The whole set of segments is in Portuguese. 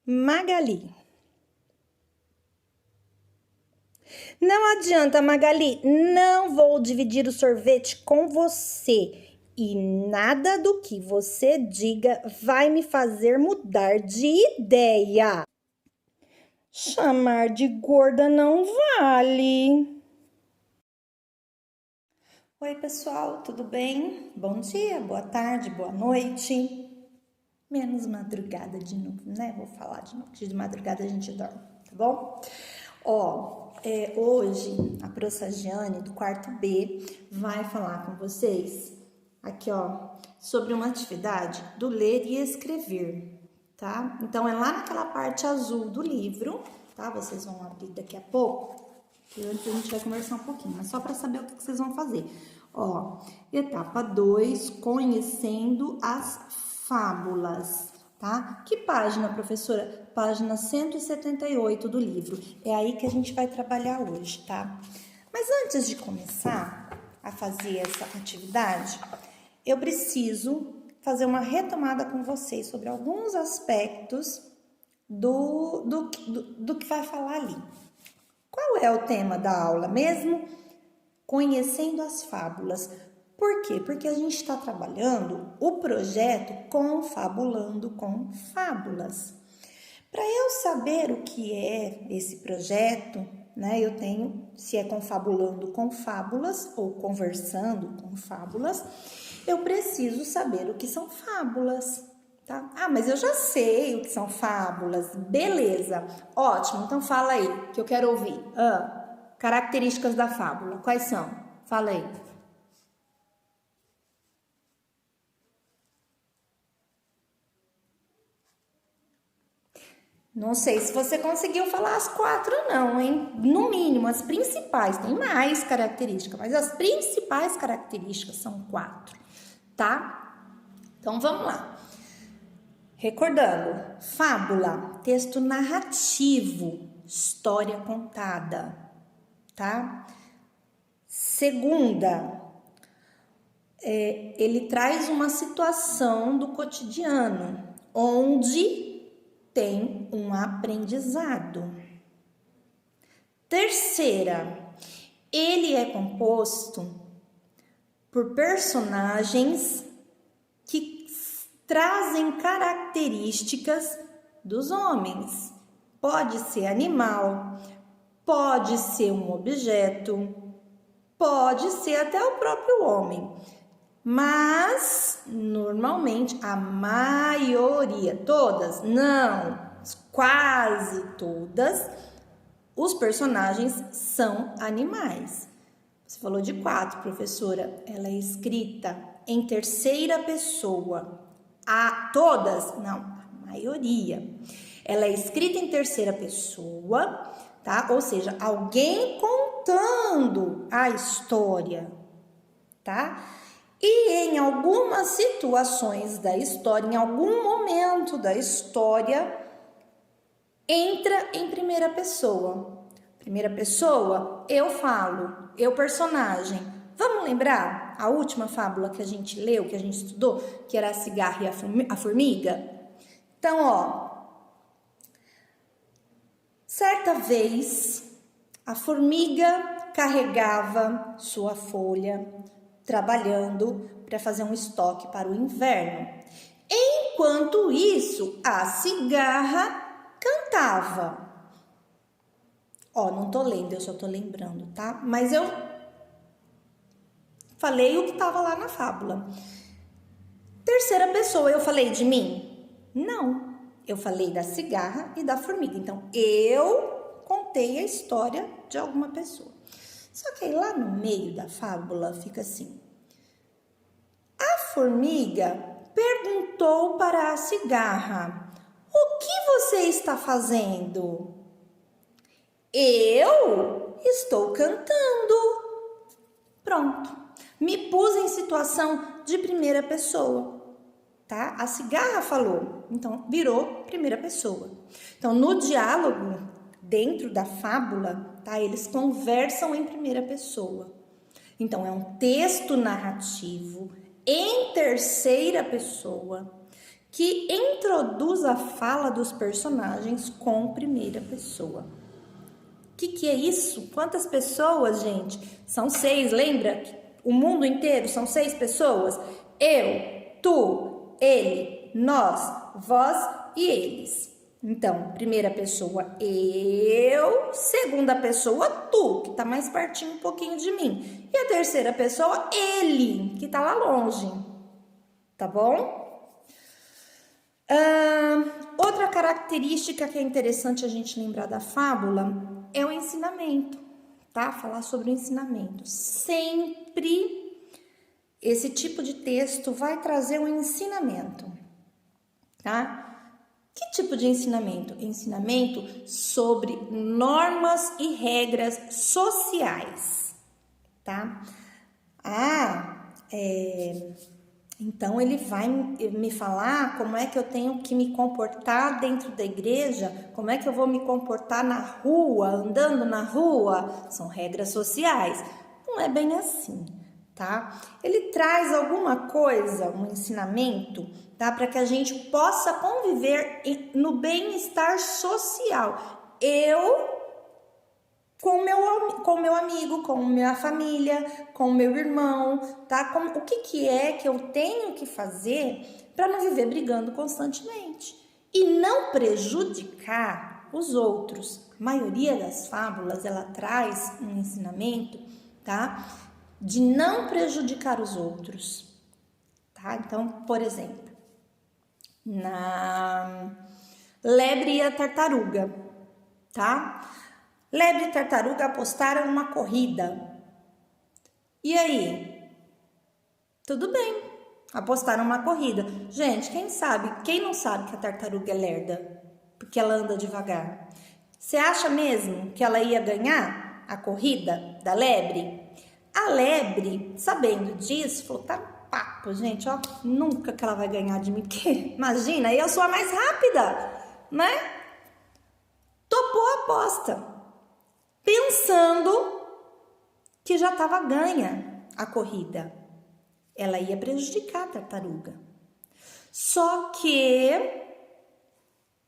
Magali. Não adianta, Magali, não vou dividir o sorvete com você. E nada do que você diga vai me fazer mudar de ideia. Chamar de gorda não vale. Oi, pessoal, tudo bem? Bom dia, boa tarde, boa noite. Menos madrugada de novo, né? Vou falar de novo, que de madrugada a gente dorme, tá bom? Hoje a Prof. Giane, do quarto B, vai falar com vocês aqui, sobre uma atividade do ler e escrever, tá? Então, é lá naquela parte azul do livro, tá? Vocês vão abrir daqui a pouco, que antes a gente vai conversar um pouquinho, mas só para saber o que vocês vão fazer. Etapa 2, conhecendo as fábulas, tá? Que página, professora? Página 178 do livro. É aí que a gente vai trabalhar hoje, tá? Mas antes de começar a fazer essa atividade, eu preciso fazer uma retomada com vocês sobre alguns aspectos do que vai falar ali. Qual é o tema da aula mesmo? Conhecendo as fábulas. Por quê? Porque a gente está trabalhando o projeto Confabulando com Fábulas. Para eu saber o que é esse projeto, né, eu tenho, se é Confabulando com Fábulas ou Conversando com Fábulas, eu preciso saber o que são fábulas, tá? Ah, mas eu já sei o que são fábulas. Beleza, ótimo, então fala aí, que eu quero ouvir. Características da fábula, quais são? Fala aí. Não sei se você conseguiu falar as 4 não, hein? No mínimo, as principais, tem mais características, mas as principais características são 4, tá? Então, vamos lá. Recordando, fábula, texto narrativo, história contada, tá? Segunda, ele traz uma situação do cotidiano, onde tem um aprendizado. Terceira, ele é composto por personagens que trazem características dos homens. Pode ser animal, pode ser um objeto, pode ser até o próprio homem. Mas, normalmente, a maioria, todas, não, quase todas, os personagens são animais. Você falou de 4, professora, ela é escrita em terceira pessoa. Todas? Não, a maioria. Ela é escrita em terceira pessoa, tá? Ou seja, alguém contando a história, tá? E em algumas situações da história, em algum momento da história, entra em primeira pessoa. Primeira pessoa, eu falo, eu personagem. Vamos lembrar a última fábula que a gente leu, que a gente estudou, que era a cigarra e a formiga? Então, certa vez, a formiga carregava sua folha, trabalhando para fazer um estoque para o inverno. Enquanto isso, a cigarra cantava. Não tô lendo, eu só tô lembrando, tá? Mas eu falei o que estava lá na fábula. Terceira pessoa, eu falei de mim? Não, eu falei da cigarra e da formiga. Então, eu contei a história de alguma pessoa. Só que aí lá no meio da fábula fica assim. A formiga perguntou para a cigarra: o que você está fazendo? Eu estou cantando. Pronto. Me pus em situação de primeira pessoa, tá? A cigarra falou, então virou primeira pessoa. Então, no diálogo, dentro da fábula, tá? Eles conversam em primeira pessoa. Então, é um texto narrativo em terceira pessoa que introduz a fala dos personagens com primeira pessoa. O que é isso? Quantas pessoas, gente? São 6, lembra? O mundo inteiro são 6 pessoas. Eu, tu, ele, nós, vós e eles. Então, primeira pessoa, eu. Segunda pessoa, tu, que tá mais pertinho um pouquinho de mim. E a terceira pessoa, ele, que tá lá longe. Tá bom? Outra característica que é interessante a gente lembrar da fábula é o ensinamento, tá? Falar sobre o ensinamento. Sempre esse tipo de texto vai trazer um ensinamento, tá? Que tipo de ensinamento? Ensinamento sobre normas e regras sociais, tá? Então, ele vai me falar como é que eu tenho que me comportar dentro da igreja, como é que eu vou me comportar na rua, andando na rua. São regras sociais. Não é bem assim, tá? Ele traz alguma coisa, um ensinamento, tá? Para que a gente possa conviver no bem-estar social. Eu com o meu amigo, com minha família, com o meu irmão, tá? O que é que eu tenho que fazer para não viver brigando constantemente e não prejudicar os outros. A maioria das fábulas, ela traz um ensinamento, tá? De não prejudicar os outros, tá? Então, por exemplo, na Lebre e a Tartaruga, tá? Lebre e tartaruga apostaram numa corrida. E aí? Tudo bem, apostaram numa corrida. Gente, quem não sabe que a tartaruga é lerda? Porque ela anda devagar. Você acha mesmo que ela ia ganhar a corrida da lebre? A lebre, sabendo disso, falou, tá papo, gente, ó, nunca que ela vai ganhar de mim. Porque, imagina, eu sou a mais rápida, né? Topou a aposta, pensando que já estava ganha a corrida. Ela ia prejudicar a tartaruga. Só que,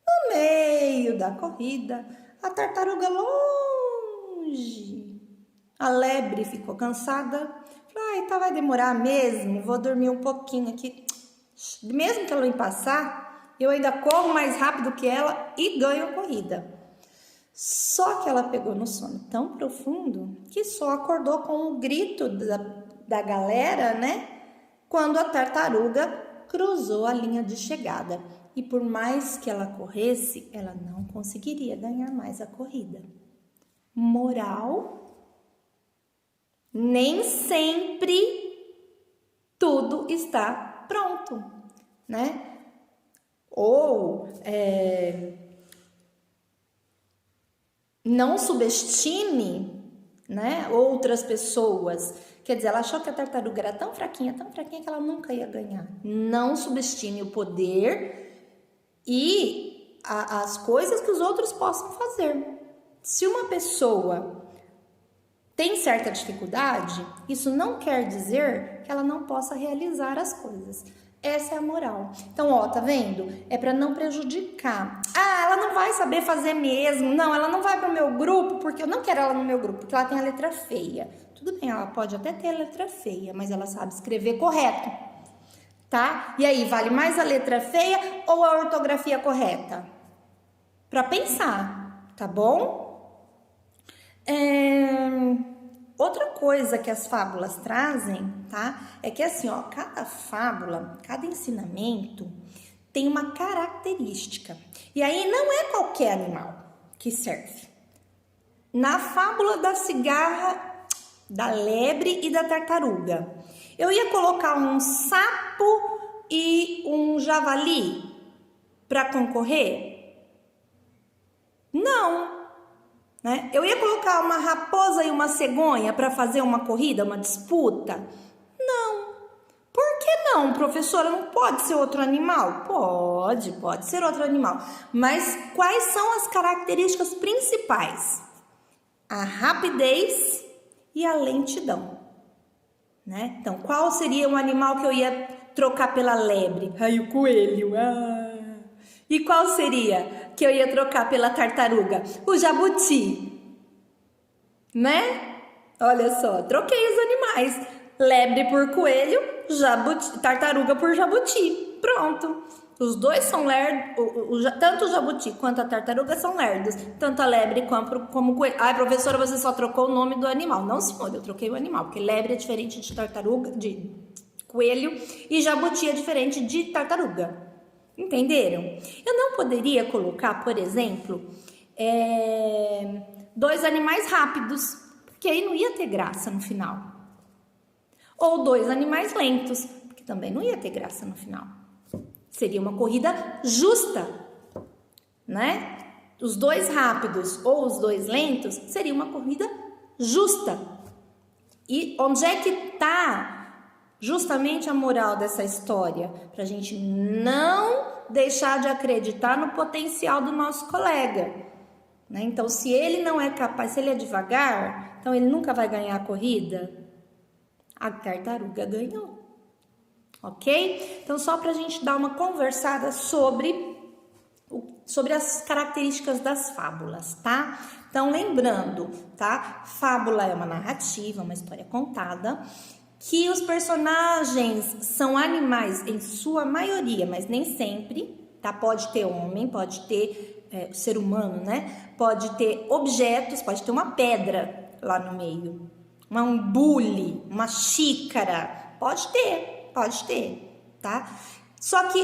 no meio da corrida, a tartaruga longe. A lebre ficou cansada. Falou, então vai demorar mesmo, vou dormir um pouquinho aqui. Mesmo que ela me passar, eu ainda corro mais rápido que ela e ganho a corrida. Só que ela pegou no sono tão profundo que só acordou com o grito da galera, né? Quando a tartaruga cruzou a linha de chegada. E por mais que ela corresse, ela não conseguiria ganhar mais a corrida. Moral: nem sempre tudo está pronto, né? Ou não subestime, né, outras pessoas. Quer dizer, ela achou que a tartaruga era tão fraquinha que ela nunca ia ganhar. Não subestime o poder e as coisas que os outros possam fazer. Se uma pessoa tem certa dificuldade, isso não quer dizer que ela não possa realizar as coisas. Essa é a moral. Então, ó, tá vendo? É para não prejudicar. Ela não vai saber fazer mesmo. Não, ela não vai pro meu grupo, porque eu não quero ela no meu grupo, porque ela tem a letra feia. Tudo bem, ela pode até ter a letra feia, mas ela sabe escrever correto, tá? E aí, vale mais a letra feia ou a ortografia correta? Para pensar, tá bom? Outra coisa que as fábulas trazem, tá? É que assim, ó, cada fábula, cada ensinamento tem uma característica. E aí não é qualquer animal que serve. Na fábula da cigarra, da lebre e da tartaruga, eu ia colocar um sapo e um javali para concorrer? Não. Né? Eu ia colocar uma raposa e uma cegonha para fazer uma corrida, uma disputa? Não. Por que não, professora? Não pode ser outro animal? Pode ser outro animal. Mas quais são as características principais? A rapidez e a lentidão. Né? Então, qual seria um animal que eu ia trocar pela lebre? Ai, o coelho. E qual seria que eu ia trocar pela tartaruga? O jabuti, né? Olha só, troquei os animais. Lebre por coelho, tartaruga por jabuti. Pronto. Os dois são lerdos, tanto o jabuti quanto a tartaruga são lerdos. Tanto a lebre como o coelho. Ai, professora, você só trocou o nome do animal. Não, senhor, eu troquei o animal, porque lebre é diferente de tartaruga, de coelho, e jabuti é diferente de tartaruga. Entenderam? Eu não poderia colocar, por exemplo, dois animais rápidos, porque aí não ia ter graça no final. Ou dois animais lentos, porque também não ia ter graça no final. Seria uma corrida justa, né? Os dois rápidos ou os dois lentos seria uma corrida justa. E onde é que está justamente a moral dessa história? Para a gente não deixar de acreditar no potencial do nosso colega, né? Então, se ele não é capaz, se ele é devagar, então ele nunca vai ganhar a corrida. A tartaruga ganhou, ok? Então, só para a gente dar uma conversada sobre as características das fábulas, tá? Então, lembrando, tá? Fábula é uma narrativa, uma história contada, que os personagens são animais em sua maioria, mas nem sempre, tá? Pode ter homem, pode ter ser humano, né? Pode ter objetos, pode ter uma pedra lá no meio. Um bule, uma xícara, pode ter, tá? Só que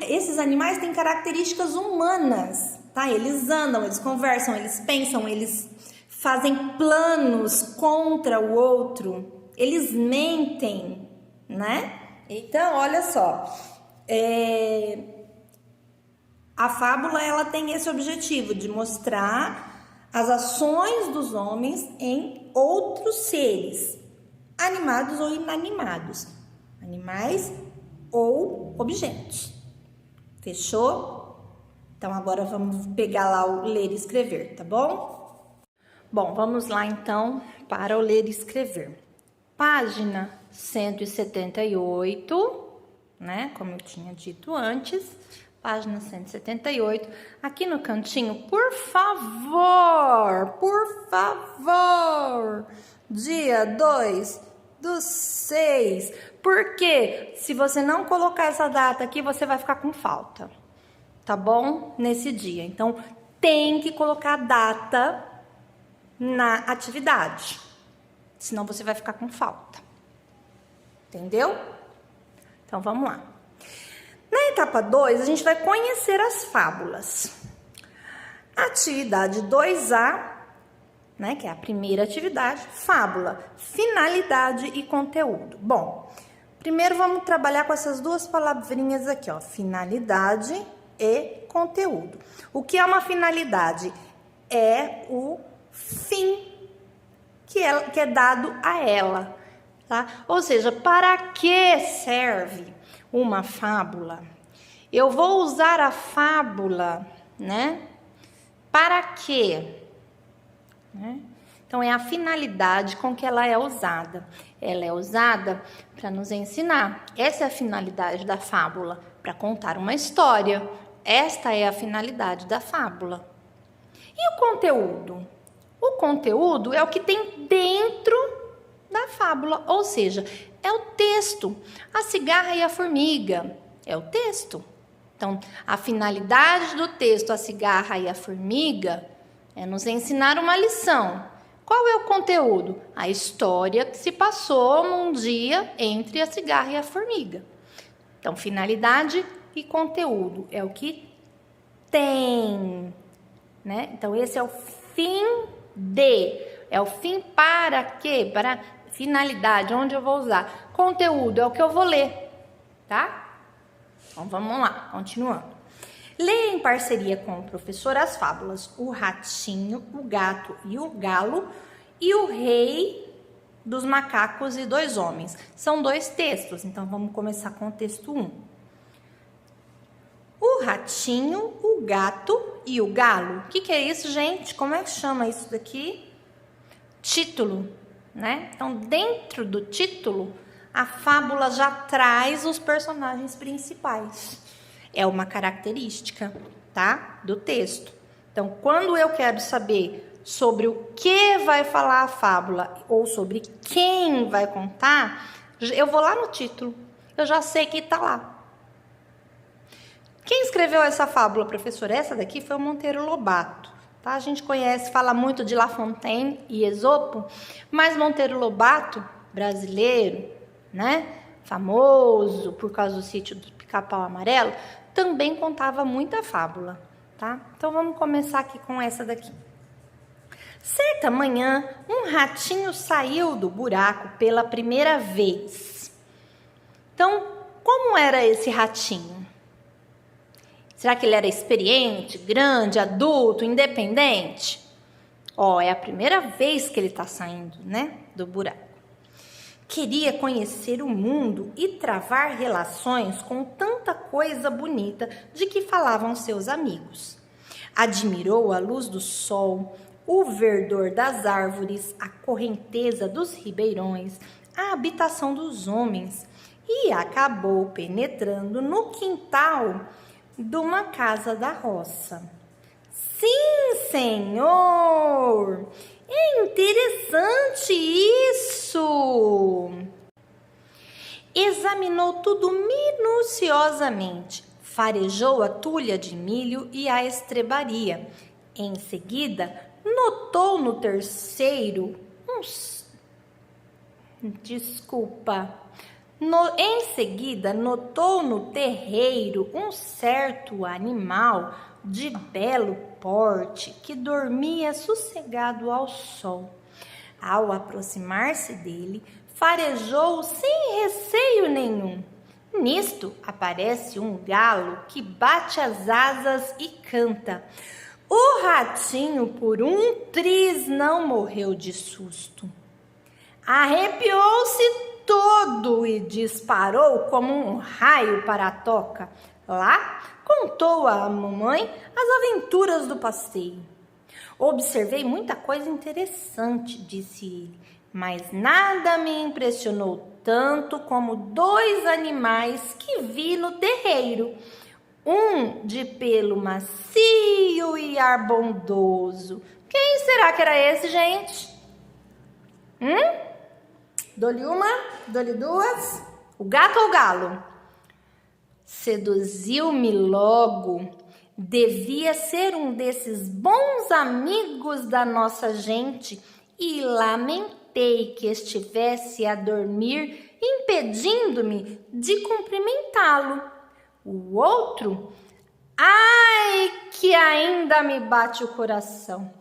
esses animais têm características humanas, tá? Eles andam, eles conversam, eles pensam, eles fazem planos contra o outro, eles mentem, né? Então, olha só, a fábula, ela tem esse objetivo de mostrar as ações dos homens em outros seres, animados ou inanimados, animais ou objetos. Fechou? Então, agora vamos pegar lá o ler e escrever, tá bom? Bom, vamos lá então para o ler e escrever. Página 178, né? Como eu tinha dito antes. Página 178, aqui no cantinho, por favor, dia 2/6, porque se você não colocar essa data aqui, você vai ficar com falta, tá bom? Nesse dia, então tem que colocar a data na atividade, senão você vai ficar com falta, entendeu? Então, vamos lá. Na etapa 2, a gente vai conhecer as fábulas. Atividade 2A, né, que é a primeira atividade, fábula, finalidade e conteúdo. Bom, primeiro vamos trabalhar com essas duas palavrinhas aqui, ó, finalidade e conteúdo. O que é uma finalidade? É o fim que é dado a ela, tá? Ou seja, para que serve uma fábula? Eu vou usar a fábula, né? Para quê? Né? Então, é a finalidade com que ela é usada. Ela é usada para nos ensinar. Essa é a finalidade da fábula, para contar uma história. Esta é a finalidade da fábula. E o conteúdo? O conteúdo é o que tem dentro da fábula, ou seja, é o texto. A cigarra e a formiga é o texto. Então, a finalidade do texto, a cigarra e a formiga, é nos ensinar uma lição. Qual é o conteúdo? A história que se passou num dia entre a cigarra e a formiga. Então, finalidade e conteúdo é o que tem, né? Então, esse é o fim é o fim para quê? Para finalidade, onde eu vou usar. Conteúdo é o que eu vou ler, tá? Então, vamos lá, continuando. Leia em parceria com o professor as fábulas O Ratinho, o Gato e o Galo e O Rei dos Macacos e Dois Homens. São 2 textos, então vamos começar com o texto 1. O Ratinho, o Gato e o Galo. O que é isso, gente? Como é que chama isso daqui? Título, né? Então, dentro do título, a fábula já traz os personagens principais. É uma característica, tá? Do texto. Então, quando eu quero saber sobre o que vai falar a fábula ou sobre quem vai contar, eu vou lá no título. Eu já sei que tá lá. Quem escreveu essa fábula, professor? Essa daqui foi o Monteiro Lobato. Tá? A gente conhece, fala muito de La Fontaine e Esopo, mas Monteiro Lobato, brasileiro, né? Famoso por causa do Sítio do Pica-Pau Amarelo, também contava muita fábula. Tá? Então vamos começar aqui com essa daqui. Certa manhã, um ratinho saiu do buraco pela primeira vez. Então, como era esse ratinho? Será que ele era experiente, grande, adulto, independente? É a primeira vez que ele está saindo, né, do buraco. Queria conhecer o mundo e travar relações com tanta coisa bonita de que falavam seus amigos. Admirou a luz do sol, o verdor das árvores, a correnteza dos ribeirões, a habitação dos homens e acabou penetrando no quintal de uma casa da roça. Sim, senhor! É interessante isso! Examinou tudo minuciosamente, farejou a tulha de milho e a estrebaria. Em seguida, notou no terceiro Em seguida, notou no terreiro um certo animal de belo porte que dormia sossegado ao sol. Ao aproximar-se dele, farejou sem receio nenhum. Nisto aparece um galo que bate as asas e canta. O ratinho, por um triz, não morreu de susto. Arrepiou-se todo e disparou como um raio para a toca. Lá, contou à mamãe as aventuras do passeio. Observei muita coisa interessante, disse ele, mas nada me impressionou tanto como 2 animais que vi no terreiro. Um de pelo macio e ar bondoso. Quem será que era esse, gente? Dou-lhe uma, dou-lhe duas. O gato ou o galo? Seduziu-me logo. Devia ser um desses bons amigos da nossa gente e lamentei que estivesse a dormir, impedindo-me de cumprimentá-lo. O outro, ai, que ainda me bate o coração.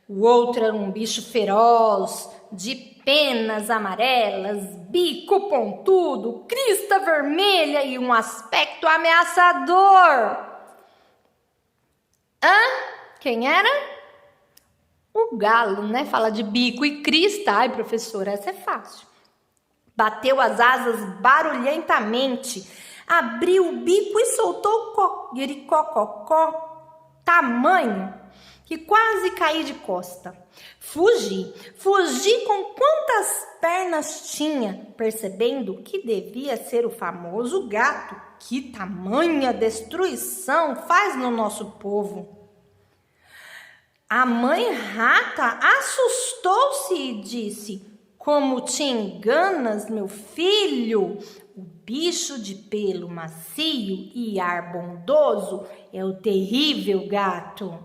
O outro era um bicho feroz, de penas amarelas, bico pontudo, crista vermelha e um aspecto ameaçador. Quem era? O galo, né? Fala de bico e crista. Ai, professora, essa é fácil. Bateu as asas barulhentamente, abriu o bico e soltou coquiricococó, tamanho que quase caí de costa. Fugi com quantas pernas tinha, percebendo que devia ser o famoso gato. Que tamanha destruição faz no nosso povo! A mãe rata assustou-se e disse: como te enganas, meu filho? O bicho de pelo macio e ar bondoso é o terrível gato.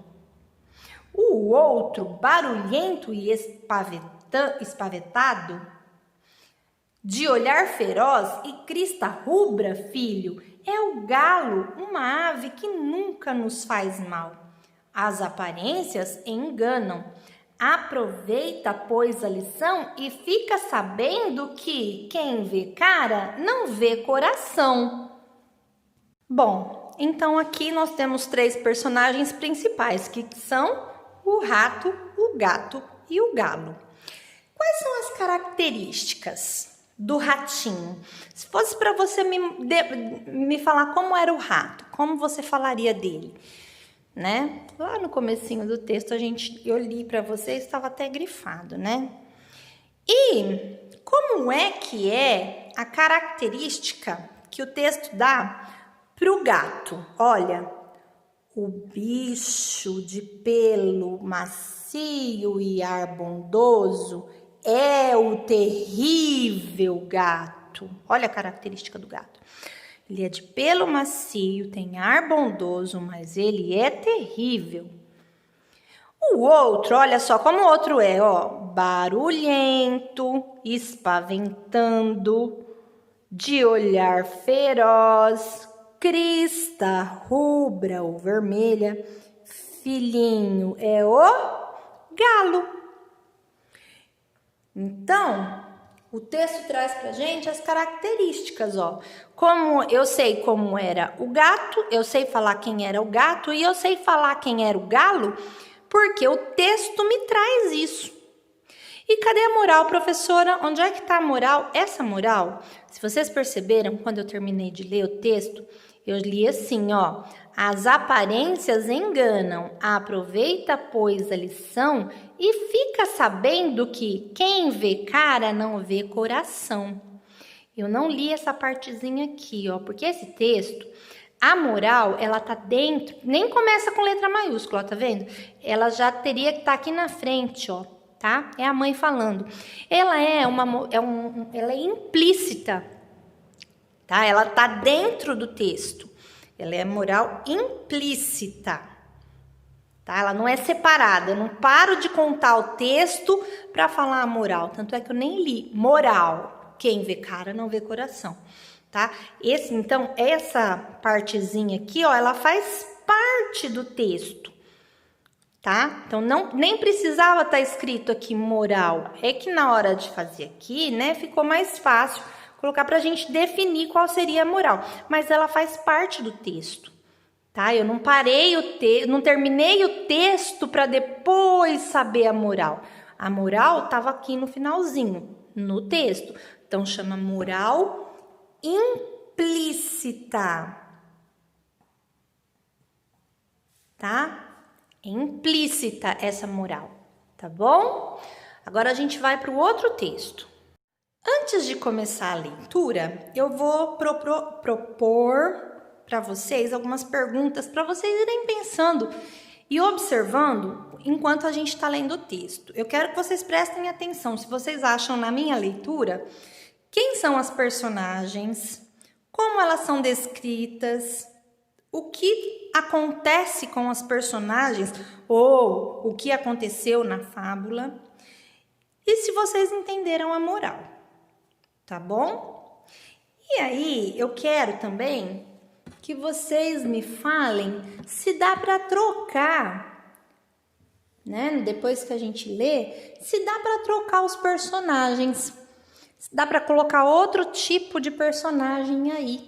O outro, barulhento e espavetado, de olhar feroz e crista rubra, filho, é o galo, uma ave que nunca nos faz mal. As aparências enganam. Aproveita, pois, a lição e fica sabendo que quem vê cara não vê coração. Bom, então aqui nós temos 3 personagens principais, que são o rato, o gato e o galo. Quais são as características do ratinho? Se fosse para você me falar como era o rato, como você falaria dele? Né? Lá no comecinho do texto eu li para vocês, estava até grifado, né? E como é que é a característica que o texto dá para o gato. Olha, o bicho de pelo macio e ar bondoso é o terrível gato. Olha a característica do gato. Ele é de pelo macio, tem ar bondoso, mas ele é terrível. O outro, olha só como o outro é, ó, barulhento, espaventando, de olhar feroz, crista rubra ou vermelha, filhinho é o galo. Então, o texto traz pra gente as características, ó. Como eu sei como era o gato, eu sei falar quem era o gato e eu sei falar quem era o galo, porque o texto me traz isso. E cadê a moral, professora? Onde é que está a moral? Essa moral, se vocês perceberam, quando eu terminei de ler o texto, eu li assim, ó. As aparências enganam. Aproveita, pois, a lição e fica sabendo que quem vê cara não vê coração. Eu não li essa partezinha aqui, ó, porque esse texto, a moral, ela tá dentro, nem começa com letra maiúscula, ó, tá vendo? Ela já teria que estar aqui na frente, ó. Tá? É a mãe falando. Ela é implícita, tá? Ela tá dentro do texto. Ela é moral implícita, tá? Ela não é separada. Eu não paro de contar o texto para falar a moral. Tanto é que eu nem li. Moral. Quem vê cara não vê coração, tá? Então, essa partezinha aqui, ó, ela faz parte do texto. Tá? Então, nem precisava estar escrito aqui moral. É que na hora de fazer aqui, né, ficou mais fácil colocar para a gente definir qual seria a moral. Mas ela faz parte do texto, tá? Eu não não terminei o texto para depois saber a moral. A moral estava aqui no finalzinho, no texto. Então, chama moral implícita, tá? É implícita essa moral, tá bom? Agora a gente vai para o outro texto. Antes de começar a leitura, eu vou propor para vocês algumas perguntas para vocês irem pensando e observando enquanto a gente está lendo o texto. Eu quero que vocês prestem atenção se vocês acham na minha leitura quem são as personagens, como elas são descritas, o que acontece com as personagens ou o que aconteceu na fábula e se vocês entenderam a moral, tá bom? E aí, eu quero também que vocês me falem se dá para trocar, né? Depois que a gente lê, se dá para trocar os personagens, se dá para colocar outro tipo de personagem aí,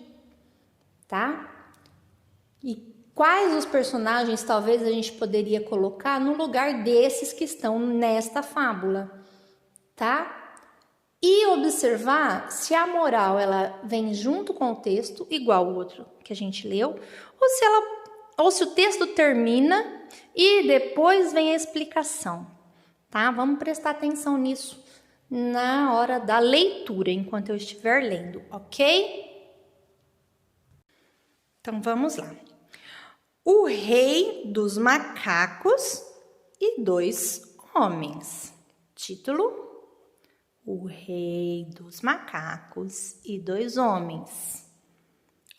tá? E quais os personagens talvez a gente poderia colocar no lugar desses que estão nesta fábula, tá? E observar se a moral ela vem junto com o texto, igual o outro que a gente leu, ou se o texto termina e depois vem a explicação, tá? Vamos prestar atenção nisso na hora da leitura, enquanto eu estiver lendo, ok? Então vamos lá. O rei dos macacos e 2 homens. Título: O rei dos macacos e 2 homens.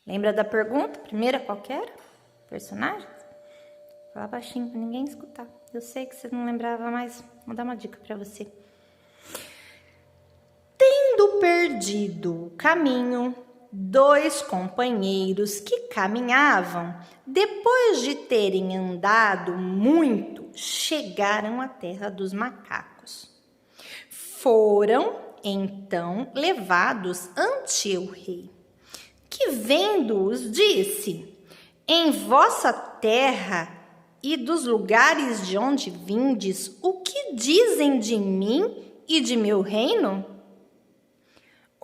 Lembra da pergunta? Primeira, qual que era? Personagem? Fala baixinho para ninguém escutar. Eu sei que você não lembrava, mas vou dar uma dica para você. Tendo perdido o caminho, 2 companheiros que caminhavam, depois de terem andado muito, chegaram à terra dos macacos. Foram, então, levados ante o rei, que vendo-os disse: Em vossa terra e dos lugares de onde vindes, o que dizem de mim e de meu reino?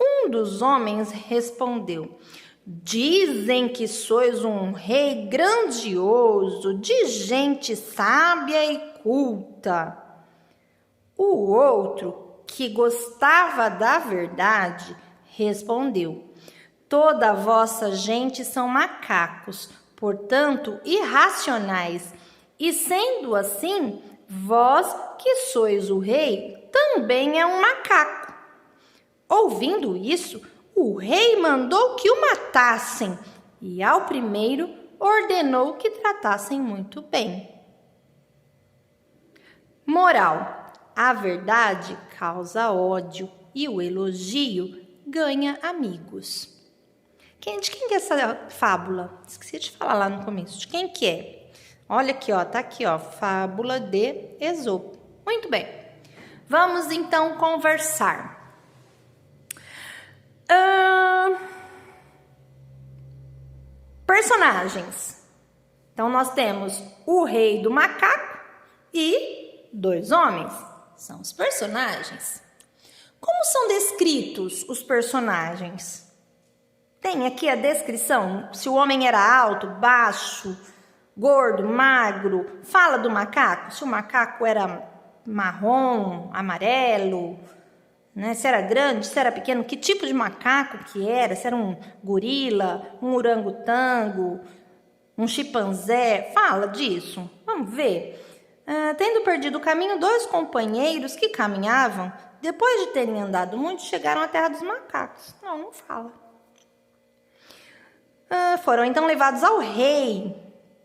Um dos homens respondeu: Dizem que sois um rei grandioso, de gente sábia e culta. O outro, que gostava da verdade, respondeu: toda a vossa gente são macacos, portanto irracionais, e sendo assim, vós que sois o rei, também é um macaco. Ouvindo isso, o rei mandou que o matassem, e ao primeiro ordenou que tratassem muito bem. Moral: a verdade causa ódio e o elogio ganha amigos. De quem que é essa fábula? Esqueci de falar lá no começo. De quem que é? Olha aqui, ó, tá aqui, ó, fábula de Esopo. Muito bem. Vamos então conversar. Personagens. Então nós temos o rei do macaco e 2 homens. São os personagens. Como são descritos os personagens? Tem aqui a descrição, se o homem era alto, baixo, gordo, magro. Fala do macaco, se o macaco era marrom, amarelo, né? Se era grande, se era pequeno, que tipo de macaco que era, se era um gorila, um orangotango, um chimpanzé. Fala disso, vamos ver. Tendo perdido o caminho, 2 companheiros que caminhavam, depois de terem andado muito, chegaram à terra dos macacos. Não fala. Foram então levados ao rei,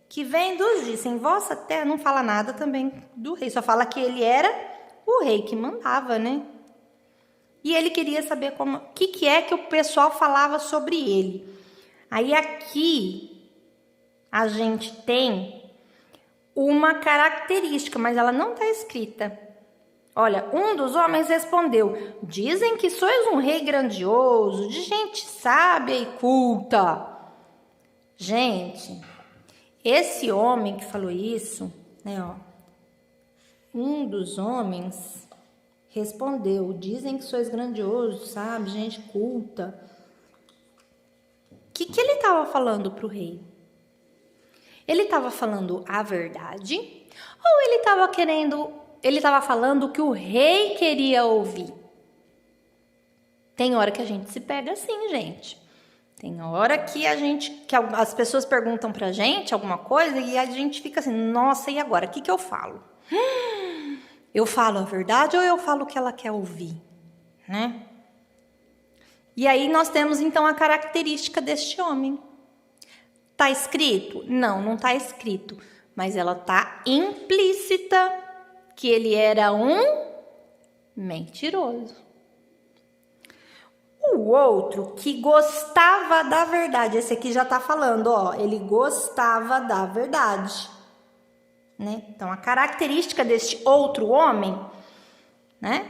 que vendo-os disse: em vossa terra. Não fala nada também do rei, só fala que ele era o rei que mandava, né? E ele queria saber o que é que o pessoal falava sobre ele. Aí aqui a gente tem uma característica, mas ela não está escrita. Olha, um dos homens respondeu: dizem que sois um rei grandioso, de gente sábia e culta. Gente, esse homem que falou isso, né, ó, um dos homens respondeu: dizem que sois grandioso, sabe, gente culta. O que ele estava falando para o rei? Ele estava falando a verdade? Ou ele estava falando o que o rei queria ouvir? Tem hora que a gente se pega assim, gente. Tem hora que as pessoas perguntam pra gente alguma coisa e a gente fica assim: nossa, e agora? O que eu falo? Eu falo a verdade ou eu falo o que ela quer ouvir? Né? E aí nós temos então a característica deste homem. Tá escrito? Não está escrito. Mas ela tá implícita que ele era um mentiroso. O outro que gostava da verdade, esse aqui já tá falando, ó, ele gostava da verdade, né? Então, a característica deste outro homem, né,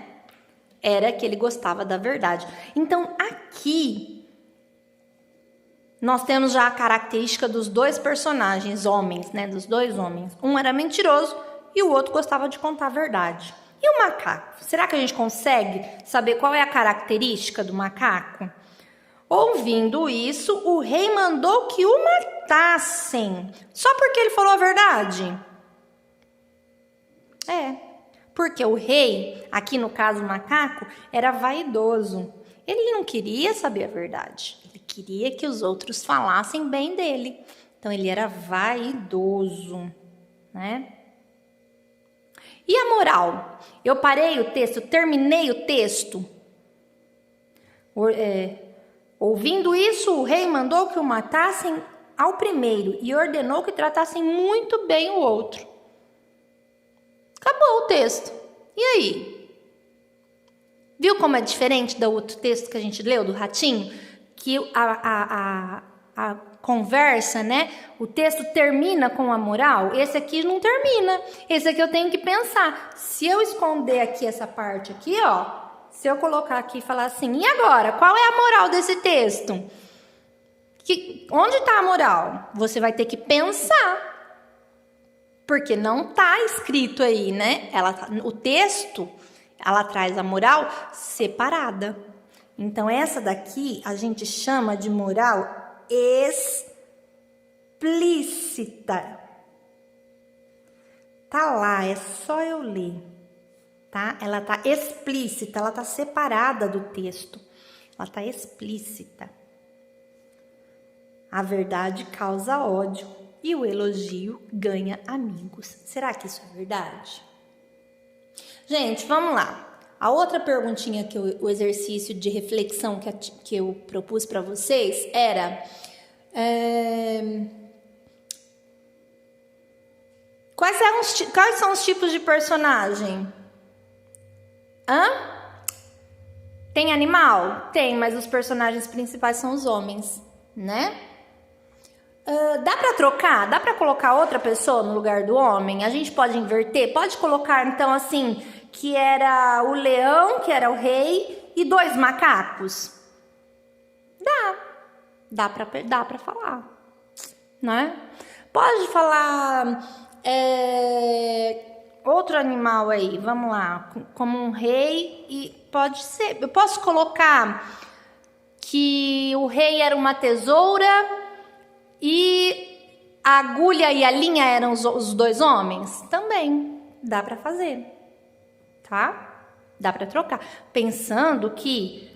era que ele gostava da verdade. Então, aqui, nós temos já a característica dos 2 personagens, homens, né, dos 2 homens. Um era mentiroso e o outro gostava de contar a verdade. E o macaco? Será que a gente consegue saber qual é a característica do macaco? Ouvindo isso, o rei mandou que o matassem. Só porque ele falou a verdade? Porque o rei, aqui no caso o macaco, era vaidoso. Ele não queria saber a verdade. Ele queria que os outros falassem bem dele. Então ele era vaidoso, né? E a moral? Eu parei o texto, terminei o texto. Ouvindo isso, o rei mandou que o matassem ao primeiro e ordenou que tratassem muito bem o outro. Acabou o texto. E aí? Viu como é diferente do outro texto que a gente leu, do ratinho? Que a conversa, né? O texto termina com a moral. Esse aqui não termina. Esse aqui eu tenho que pensar. Se eu esconder aqui essa parte aqui, ó, se eu colocar aqui e falar assim: e agora? Qual é a moral desse texto? Onde está a moral? Você vai ter que pensar. Porque não está escrito aí, né? O texto, ela traz a moral separada. Então, essa daqui a gente chama de moral explícita. Tá lá, é só eu ler, tá? Ela tá explícita, ela tá separada do texto. Ela tá explícita. A verdade causa ódio e o elogio ganha amigos. Será que isso é verdade? Gente, vamos lá. A outra perguntinha que o exercício de reflexão que eu propus para vocês era... Quais são os tipos de personagem? Tem animal? Tem, mas os personagens principais são os homens, né? Dá pra trocar? Dá pra colocar outra pessoa no lugar do homem? A gente pode inverter? Pode colocar, então, assim, que era o leão, que era o rei, e 2 macacos? Dá pra falar, né? Pode falar outro animal aí, vamos lá, como um rei, e pode ser, eu posso colocar que o rei era uma tesoura e a agulha e a linha eram os 2 homens? Também dá pra fazer, tá? Dá pra trocar, pensando que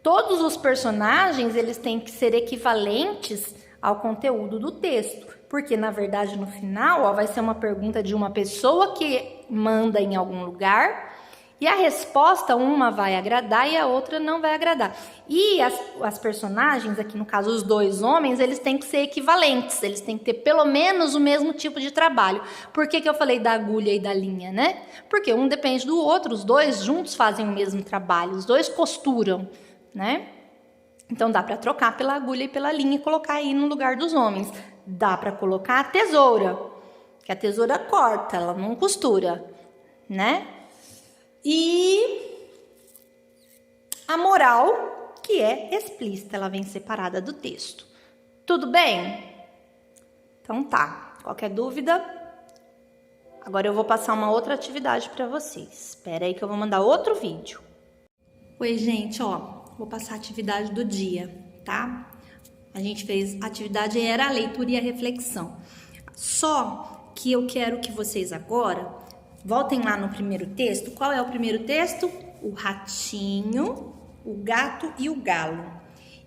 todos os personagens, eles têm que ser equivalentes ao conteúdo do texto. Porque, na verdade, no final, vai ser uma pergunta de uma pessoa que manda em algum lugar. E a resposta, uma vai agradar e a outra não vai agradar. E as personagens, aqui no caso, os 2 homens, eles têm que ser equivalentes. Eles têm que ter pelo menos o mesmo tipo de trabalho. Por que eu falei da agulha e da linha, né? Porque um depende do outro. Os 2 juntos fazem o mesmo trabalho. Os 2 costuram, né? Então dá para trocar pela agulha e pela linha e colocar aí no lugar dos homens. Dá para colocar a tesoura, que a tesoura corta, ela não costura, né? E a moral, que é explícita, ela vem separada do texto. Tudo bem? Então tá. Qualquer dúvida? Agora eu vou passar uma outra atividade para vocês. Espera aí que eu vou mandar outro vídeo. Oi, gente, ó. Vou passar a atividade do dia, tá? A gente fez, a atividade era a leitura e a reflexão. Só que eu quero que vocês agora voltem lá no primeiro texto. Qual é o primeiro texto? O ratinho, o gato e o galo.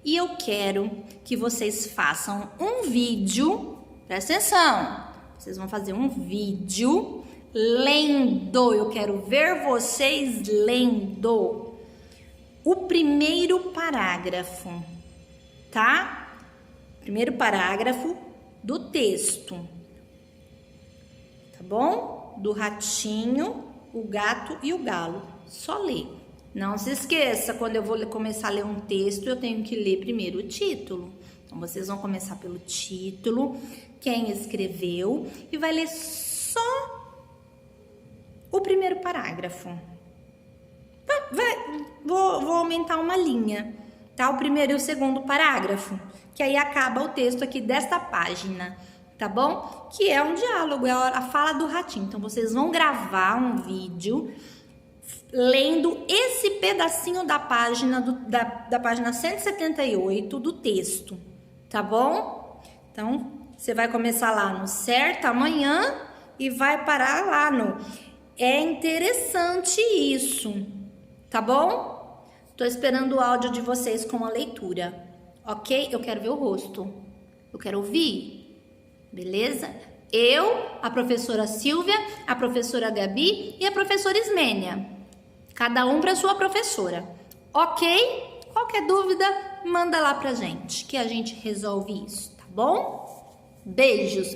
E eu quero que vocês façam um vídeo, presta atenção, vocês vão fazer um vídeo lendo. Eu quero ver vocês lendo o primeiro parágrafo, tá? Primeiro parágrafo do texto, tá bom? Do ratinho, o gato e o galo. Só ler. Não se esqueça, quando eu vou começar a ler um texto, eu tenho que ler primeiro o título. Então, vocês vão começar pelo título, quem escreveu, e vai ler só o primeiro parágrafo. Vou aumentar uma linha, tá? O primeiro e o segundo parágrafo, que aí acaba o texto aqui desta página, tá bom? Que é um diálogo, é a fala do ratinho. Então, vocês vão gravar um vídeo lendo esse pedacinho da página, da página 178 do texto, tá bom? Então, você vai começar lá no certo amanhã e vai parar lá no... É interessante isso, tá bom? Tô esperando o áudio de vocês com a leitura, ok? Eu quero ver o rosto, eu quero ouvir, beleza? Eu, a professora Silvia, a professora Gabi e a professora Ismênia. Cada um para sua professora, ok? Qualquer dúvida, manda lá pra gente, que a gente resolve isso, tá bom? Beijos!